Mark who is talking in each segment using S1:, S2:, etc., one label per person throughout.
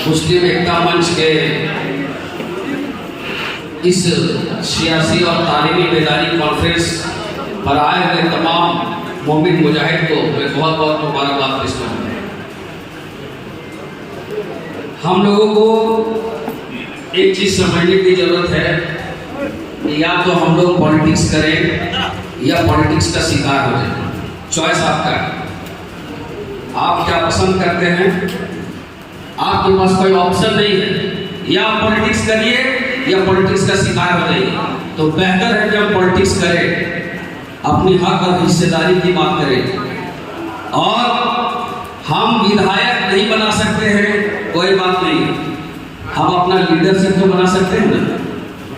S1: मुस्लिम एकता मंच के इस सियासी और तालीमी बेदारी कॉन्फ्रेंस पर आए हुए तमाम मोमिन मुजाहिद को मैं बहुत बहुत मुबारकबाद पेश करूँगा। हम लोगों को एक चीज़ समझने की ज़रूरत है कि या तो हम लोग पॉलिटिक्स करें या पॉलिटिक्स का शिकार हो जाए। चॉइस आपका है, आप क्या पसंद करते हैं। आपके पास कोई ऑप्शन नहीं है, या आप पॉलिटिक्स करिए या पॉलिटिक्स का शिकार हो जाइए। तो बेहतर है कि हम पॉलिटिक्स करें, अपनी हक और हिस्सेदारी की बात करें। और हम विधायक नहीं बना सकते हैं, कोई बात नहीं, हम अपना लीडरशिप तो बना सकते हैं ना।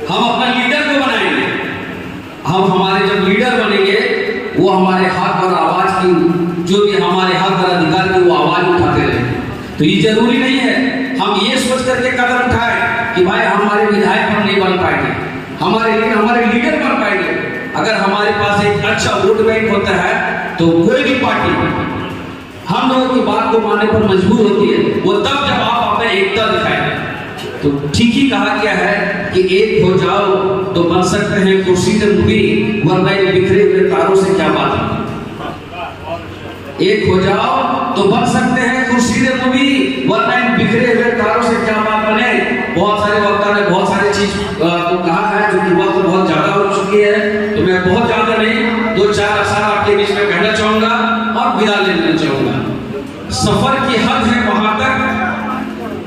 S1: हम अपना लीडर को बनाएंगे। हम हमारे जब लीडर बनेंगे वो हमारे हक और आवाज़ की, जो भी हमारे हक और अधिकार की, वो आवाज़ उठाते रहेंगे। तो ये जरूरी नहीं है हम ये सोच करके कदम उठाएं कि भाई हमारे विधायक हम नहीं बन पाएंगे, लेकिन हमारे लीडर बन पाएंगे। अगर हमारे पास एक अच्छा वोट बैंक होता है तो कोई भी पार्टी हम लोगों की बात को मानने पर मजबूर होती है, वो तब जब आप अपने एकता दिखाएं। तो ठीक ही कहा गया है कि एक हो जाओ तो बन सकते हैं कुर्सी से मुबी, वरना बिखरे हुए तारों से क्या बात है। एक हो जाओ तो बन सकते हैं कुर्सी से मुबी, वरना बिखरे हुए तारों से क्या बात बने। बहुत सारे वक्ता ने बहुत सारी चीज को कहा है, जो कि वक्त बहुत ज्यादा हो चुकी है, तो मैं बहुत ज्यादा नहीं, 2-4 अक्षर आपके बीच में कहना चाहूंगा और विदा लेना चाहूंगा। सफर की हद है वहां तक,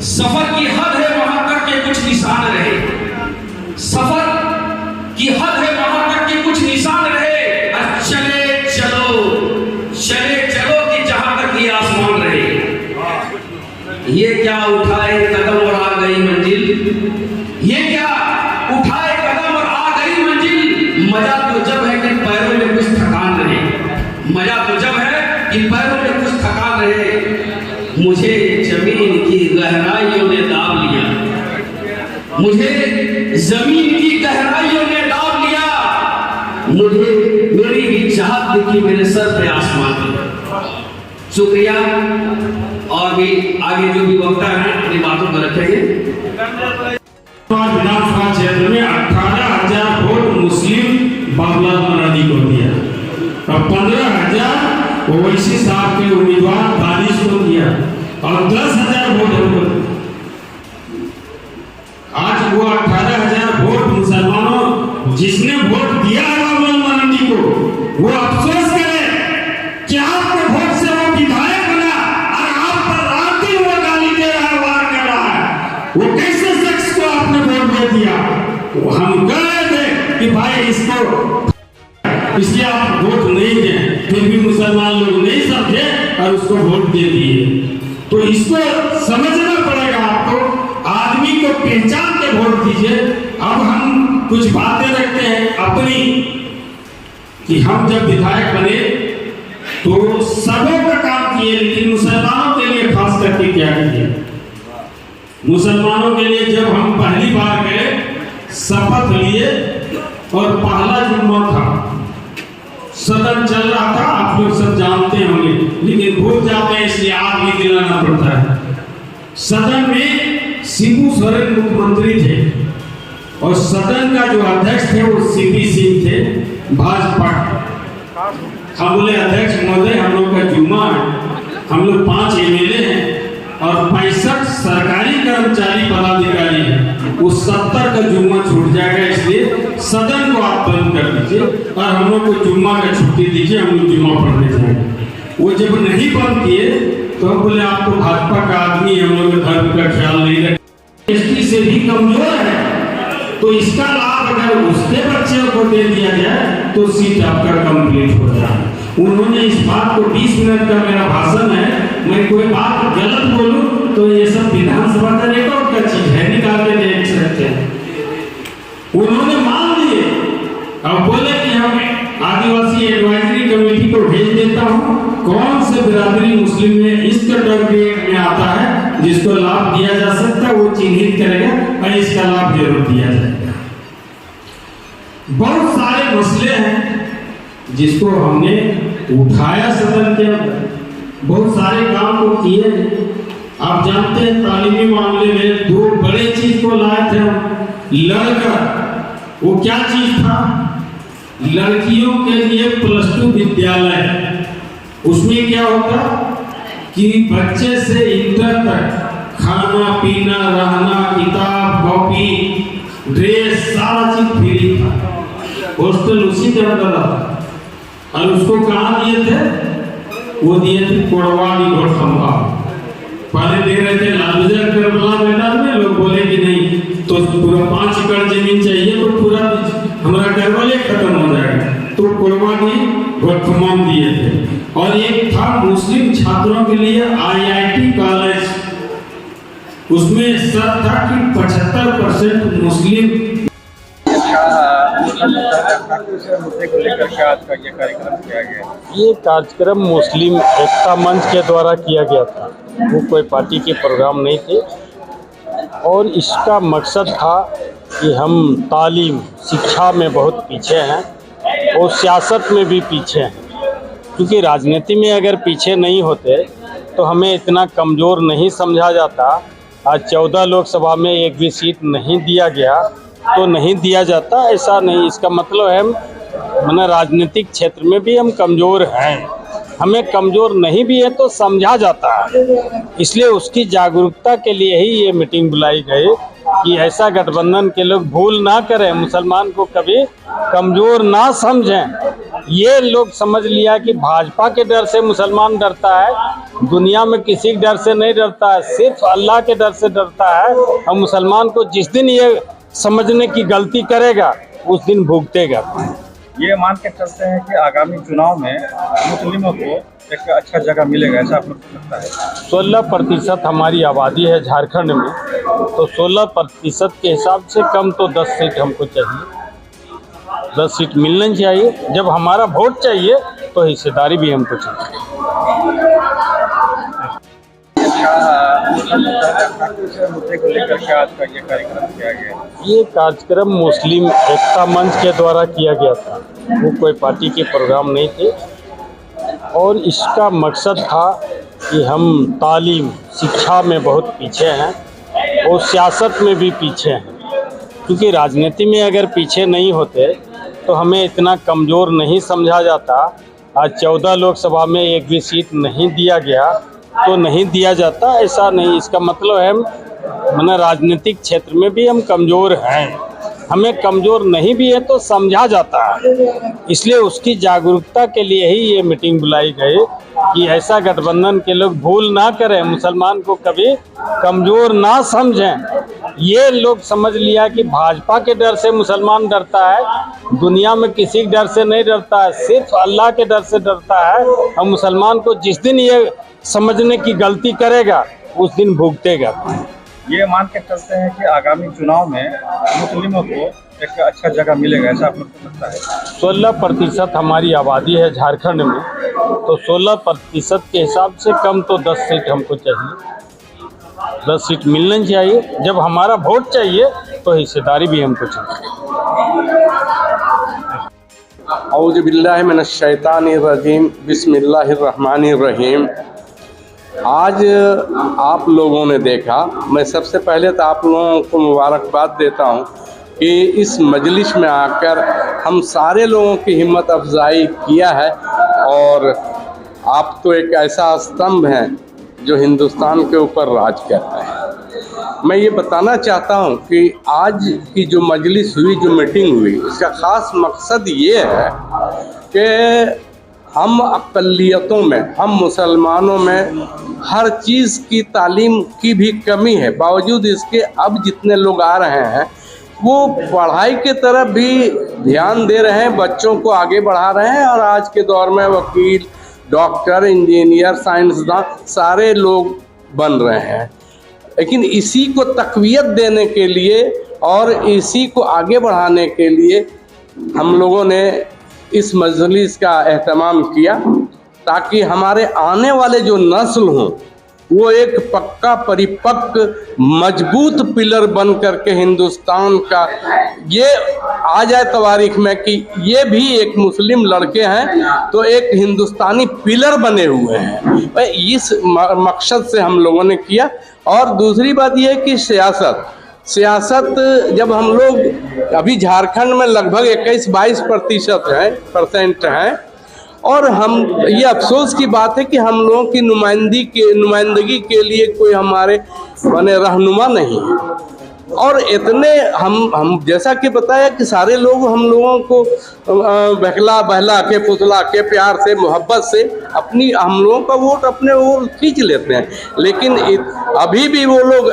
S1: सफर की हद है वहां तक के कुछ निशान रहे। सफर की हद है वहां तक के कुछ निशान रहे। चले चलो, चले चलो कि जहां तक ये आसमान रहे। ये क्या उठाए कदम और आ गई मंजिल, ये क्या उठाए कदम और आ गई मंजिल। मजा तो जब है कि पैरों में कुछ थकान रहे, मजा तो जब है कि पैरों में कुछ थकान रहे। मुझे जमीन की गहराइयों ने दाब लिया, मुझे जमीन की गहराइयों ने दाब लिया। मुझे मेरी भी चाहत दिखी मेरे सर पे आसमान पे। शुक्रिया। और भी आगे जो भी वक्ता है अपनी बातों को रखेंगे।
S2: विधानसभा क्षेत्र में 18,000 वोट मुस्लिम बाबुलाल मरांडी को दिया और 15,000 ओवैसी साहब के उम्मीदवार दानिश को दिया और 10,000 वोट हमको। आज वो 18,000 वोट मुसलमानों जिसने वोट दिया है बाबुलाल मरांडी को, वो अफसोस करे कि आपके वोट से वो विधायक बना और आप पर रात दिन वो गाली दे रहा है, वार कर रहा है। वो कैसे शख्स को आपने वोट दे दिया। हम कह रहे थे कि भाई इसको, इसलिए आप वोट नहीं दें, फिर भी मुसलमान लोग नहीं समझे और उसको वोट दे दिए। तो इसको समझना पड़ेगा आपको, आदमी को पहचान के वोट दीजिए। अब हम कुछ बातें रखते हैं अपनी कि हम जब विधायक बने तो सबों का काम किए, लेकिन मुसलमानों के लिए खास करके क्या किए। मुसलमानों के लिए जब हम पहली बार गए, शपथ लिए और पहला जुम्मा था, सदन चल रहा था, आप लोग सब जानते होंगे, लेकिन भूल जाते हैं इसलिए आज भी दिलाना पड़ता है। सदन में शिबू सोरेन मुख्यमंत्री थे और सदन का जो अध्यक्ष थे वो सीपी सिंह थे, भाजपा। हम बोले अध्यक्ष महोदय, हम लोग का जुम्मा है, हम लोग 5 एमएलए हैं और 65 सरकारी कर्मचारी पदाधिकारी हैं, वो 70 का जुम्मा छूट जाएगा, इसलिए सदन को आप बंद कर दीजिए और हम लोग को जुम्मा का छुट्टी दीजिए, हम लोग जुम्मा पढ़ने जाएंगे। वो जब नहीं बंद किए तो हम बोले आप तो भाजपा का आदमी, हम लोग धर्म का ख्याल नहीं रखते, एसटी से भी कमजोर है, तो इसका लाभ अगर उसके बच्चे को दे दिया जाए तो सीट आपका कंप्लीट हो जाए। उन्होंने इस बात को 20 मिनट का मेरा भाषण है, मैं कोई बात गलत बोलूं तो ये सब विधानसभा का रिकॉर्ड का चीज है, निकाल के देख सकते हैं। उन्होंने मान लिए और बोले कि हम आदिवासी एडवाइजरी कमेटी को भेज देता हूं, कौन से बिरादरी मुस्लिम में इस कैटेगरी में आता है जिसको लाभ दिया जा सकता है, वो चिन्हित करेगा और इसका लाभ जरूर दिया जाएगा। बहुत सारे मसले हैं जिसको हमने उठाया सदन के अंदर, बहुत सारे काम को किए। आप जानते हैं तालीमी मामले में दो बड़े चीज को लाए थे हम लड़कर। वो क्या चीज था? लड़कियों के लिए +2 विद्यालय। उसमें क्या होता कि बच्चे से इंटर तक खाना पीना रहना किताब कॉपी ड्रेस सारा चीज फ्री था। हॉस्टल उसी के अंदर था। और उसको कहाँ दिए थे? वो दिए थे कोड़वाड़ी घोड़खंबा। पहले दे रहे थे लालूजर करबला मैदान में, लोग बोले कि नहीं तो पूरा 5 एकड़ जमीन चाहिए तो पूरा हमारा करबले खत्म हो जाएगा, तो कोड़वाड़ी घोड़खंबा दिए थे। और एक था मुस्लिम छात्रों के लिए IIT कॉलेज। उसमें शर्त था कि 75% मुस्लिम।
S3: मुद्दे को लेकर के आज का ये कार्यक्रम किया गया।
S4: ये कार्यक्रम मुस्लिम एकता मंच के द्वारा किया गया था। वो कोई पार्टी के प्रोग्राम नहीं थे और इसका मकसद था कि हम तालीम शिक्षा में बहुत पीछे हैं और सियासत में भी पीछे हैं, क्योंकि राजनीति में अगर पीछे नहीं होते तो हमें इतना कमज़ोर नहीं समझा जाता। आज 14 लोकसभा में एक भी सीट नहीं दिया गया तो नहीं दिया जाता, ऐसा नहीं। इसका मतलब है माना राजनीतिक क्षेत्र में भी हम कमज़ोर हैं, हमें कमज़ोर नहीं भी है तो समझा जाता है। इसलिए उसकी जागरूकता के लिए ही ये मीटिंग बुलाई गई कि ऐसा गठबंधन के लोग भूल ना करें, मुसलमान को कभी कमज़ोर ना समझें। ये लोग समझ लिया कि भाजपा के डर से मुसलमान डरता है, दुनिया में किसी के डर से नहीं डरता है, सिर्फ अल्लाह के डर से डरता है। और मुसलमान को जिस दिन ये समझने की गलती करेगा उस दिन भुगतेगा।
S3: ये मान के चलते हैं कि आगामी चुनाव में मुस्लिमों को एक अच्छा जगह मिलेगा, ऐसा आप लोग को लगता है?
S4: 16% हमारी आबादी है झारखंड में, तो 16% के हिसाब से कम तो 10 सीट हमको चाहिए। 10 सीट मिलनी चाहिए। जब हमारा वोट चाहिए तो हिस्सेदारी भी हमको चाहिए।
S3: मुद्दे को लेकर के आज का ये कार्यक्रम किया गया।
S4: ये कार्यक्रम मुस्लिम एकता मंच के द्वारा किया गया था। वो कोई पार्टी के प्रोग्राम नहीं थे और इसका मकसद था कि हम तालीम शिक्षा में बहुत पीछे हैं और सियासत में भी पीछे हैं, क्योंकि राजनीति में अगर पीछे नहीं होते तो हमें इतना कमज़ोर नहीं समझा जाता। आज 14 लोकसभा में एक भी सीट नहीं दिया गया तो नहीं दिया जाता, ऐसा नहीं। इसका मतलब है माना राजनीतिक क्षेत्र में भी हम कमज़ोर हैं, हमें कमज़ोर नहीं भी है तो समझा जाता है। इसलिए उसकी जागरूकता के लिए ही ये मीटिंग बुलाई गई कि ऐसा गठबंधन के लोग भूल ना करें, मुसलमान को कभी कमज़ोर ना समझें। ये लोग समझ लिया कि भाजपा के डर से मुसलमान डरता है, दुनिया में किसी के डर से नहीं डरता है, सिर्फ अल्लाह के डर से डरता है। और मुसलमान को जिस दिन ये समझने की गलती करेगा उस दिन भुगतेगा।
S3: ये मान के चलते हैं कि आगामी चुनाव में मुस्लिमों को एक अच्छा जगह मिलेगा, ऐसा आप लोग को लगता है?
S4: 16% हमारी आबादी है झारखंड में, तो 16% के हिसाब से कम तो 10 सीट हमको चाहिए। 10 सीट मिलनी चाहिए। जब हमारा वोट चाहिए तो हिस्सेदारी भी हमको चाहिए।
S5: औज़ु बिल्लाहि मिनश शैतानिर रजीम, बिस्मिल्लाहिर्रहमानिर रहीम। आज आप लोगों ने देखा, मैं सबसे पहले तो आप लोगों को मुबारकबाद देता हूं कि इस मजलिस में आकर हम सारे लोगों की हिम्मत अफजाई किया है। और आप तो एक ऐसा स्तंभ हैं जो हिंदुस्तान के ऊपर राज करता है। मैं ये बताना चाहता हूं कि आज की जो मजलिस हुई, जो मीटिंग हुई, इसका ख़ास मकसद ये है कि हम अक़लियतों में, हम मुसलमानों में हर चीज़ की तालीम की भी कमी है। बावजूद इसके अब जितने लोग आ रहे हैं वो पढ़ाई के तरफ भी ध्यान दे रहे हैं, बच्चों को आगे बढ़ा रहे हैं। और आज के दौर में वकील, डॉक्टर, इंजीनियर, साइंसदान सारे लोग बन रहे हैं। लेकिन इसी को तक़वियत देने के लिए और इसी को आगे बढ़ाने के लिए हम लोगों ने इस मजलिस का एहतमाम किया, ताकि हमारे आने वाले जो नस्ल हों वो एक पक्का परिपक्व मजबूत पिलर बन करके हिंदुस्तान का ये आ जाए तारीख में कि ये भी एक मुस्लिम लड़के हैं तो एक हिंदुस्तानी पिलर बने हुए हैं। इस मकसद से हम लोगों ने किया। और दूसरी बात ये है कि सियासत जब हम लोग अभी झारखंड में लगभग 21-22% हैं और हम ये अफसोस की बात है कि हम लोगों की नुमाइंदगी के लिए कोई हमारे माने रहनुमा नहीं है। और इतने हम जैसा कि बताया कि सारे लोग हम लोगों को बहला के फुसला के प्यार से मोहब्बत से अपनी हम लोगों का वोट अपने ओर खींच लेते हैं, लेकिन अभी भी वो लोग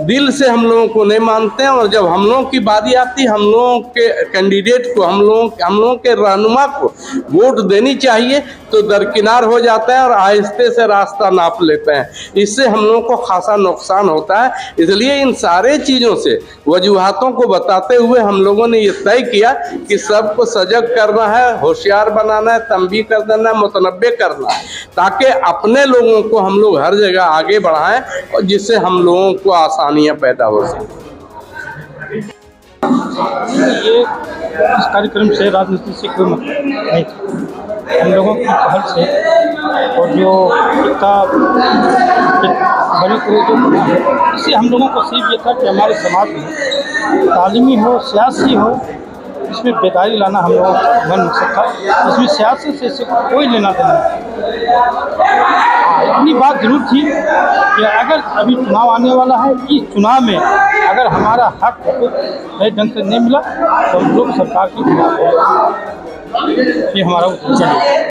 S5: दिल से हम लोगों को नहीं मानते हैं। और जब हम लोगों की बारी आती हम लोगों के कैंडिडेट को हम लोगों के रहनुमा को वोट देनी चाहिए तो दरकिनार हो जाता है और आहिस्ते से रास्ता नाप लेते हैं। इससे हम लोगों को खासा नुकसान होता है। इसलिए इन सारे चीज़ों से वजूहातों को बताते हुए हम लोगों ने ये तय किया कि सबको सजग करना है, होशियार बनाना है, तंबीह कर देना है, मुतनब्बे करना है, ताकि अपने लोगों को हम लोग हर जगह आगे बढ़ाएं और जिससे हम लोगों को आसानियां पैदा हो सकें।
S4: ये इस कार्यक्रम से राजनीति से कोई मतलब नहीं था। हम लोगों की पहल से और जो एकता बड़ी को इससे हम लोगों को सीख ये था कि हमारे समाज में तालीमी हो, सियासी हो, इसमें बेदारी लाना हम लोगों का मन मकसद था। इसमें सियासत से इससे कोई लेना देना नहीं। इतनी बात जरूर थी कि अगर अभी चुनाव आने वाला है, इस चुनाव में अगर हमारा हक सही ढंग से नहीं मिला तो हम लोग सरकार के खिलाफ ये हमारा उत्तर है।